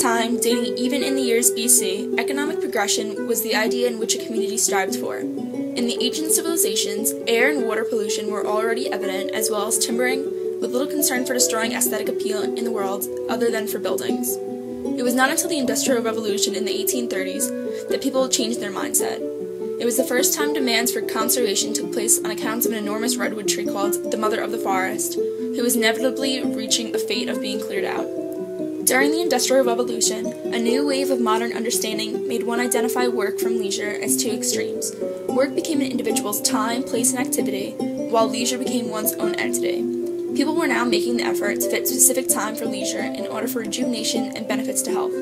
time, dating even in the years BC, economic progression was the idea in which a community strived for. In the ancient civilizations, air and water pollution were already evident, as well as timbering, with little concern for destroying aesthetic appeal in the world other than for buildings. It was not until the Industrial Revolution in the 1830s that people changed their mindset. It was the first time demands for conservation took place on account of an enormous redwood tree called the Mother of the Forest, who was inevitably reaching a fate of being cleared out. During the Industrial Revolution, a new wave of modern understanding made one identify work from leisure as two extremes. Work became an individual's time, place, and activity, while leisure became one's own entity. People were now making the effort to fit specific time for leisure in order for rejuvenation and benefits to health.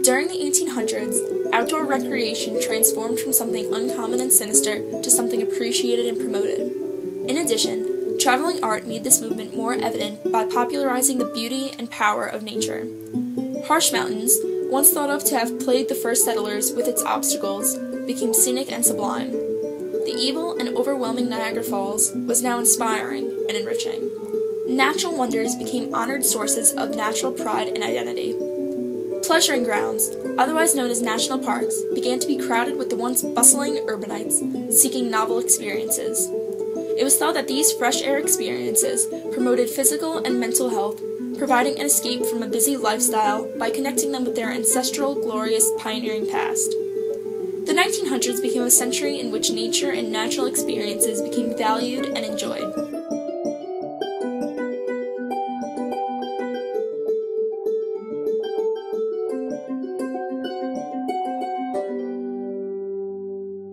During the 1800s, outdoor recreation transformed from something uncommon and sinister to something appreciated and promoted. In addition, traveling art made this movement more evident by popularizing the beauty and power of nature. Harsh Mountains, once thought of to have plagued the first settlers with its obstacles, became scenic and sublime. The evil and overwhelming Niagara Falls was now inspiring and enriching. Natural wonders became honored sources of natural pride and identity. Pleasuring grounds, otherwise known as national parks, began to be crowded with the once bustling urbanites seeking novel experiences. It was thought that these fresh air experiences promoted physical and mental health, providing an escape from a busy lifestyle by connecting them with their ancestral, glorious, pioneering past. The 1900s became a century in which nature and natural experiences became valued and enjoyed.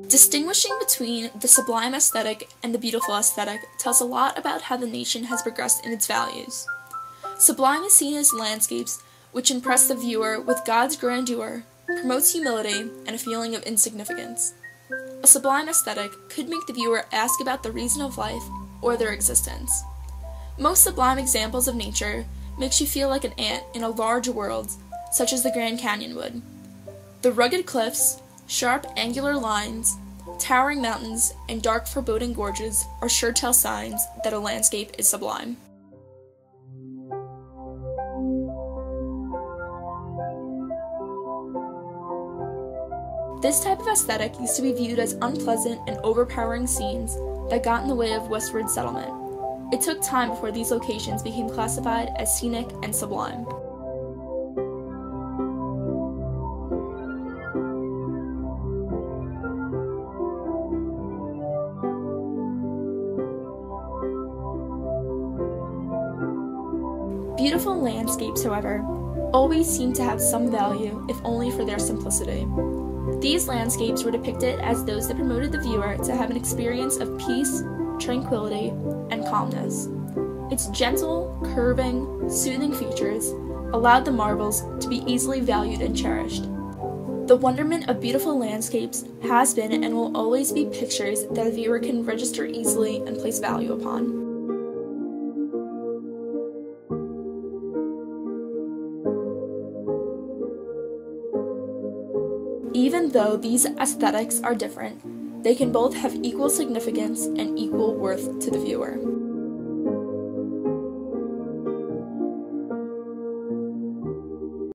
Distinguishing between the sublime aesthetic and the beautiful aesthetic tells a lot about how the nation has progressed in its values. Sublime is seen as landscapes which impress the viewer with God's grandeur, promotes humility, and a feeling of insignificance. A sublime aesthetic could make the viewer ask about the reason of life or their existence. Most sublime examples of nature makes you feel like an ant in a large world, such as the Grand Canyon would. The rugged cliffs, sharp angular lines, towering mountains, and dark foreboding gorges are sure tell signs that a landscape is sublime. This type of aesthetic used to be viewed as unpleasant and overpowering scenes that got in the way of westward settlement. It took time before these locations became classified as scenic and sublime. Beautiful landscapes, however, always seem to have some value, if only for their simplicity. These landscapes were depicted as those that promoted the viewer to have an experience of peace, tranquility, and calmness. Its gentle, curving, soothing features allowed the marvels to be easily valued and cherished. The wonderment of beautiful landscapes has been and will always be pictures that a viewer can register easily and place value upon. Even though these aesthetics are different, they can both have equal significance and equal worth to the viewer.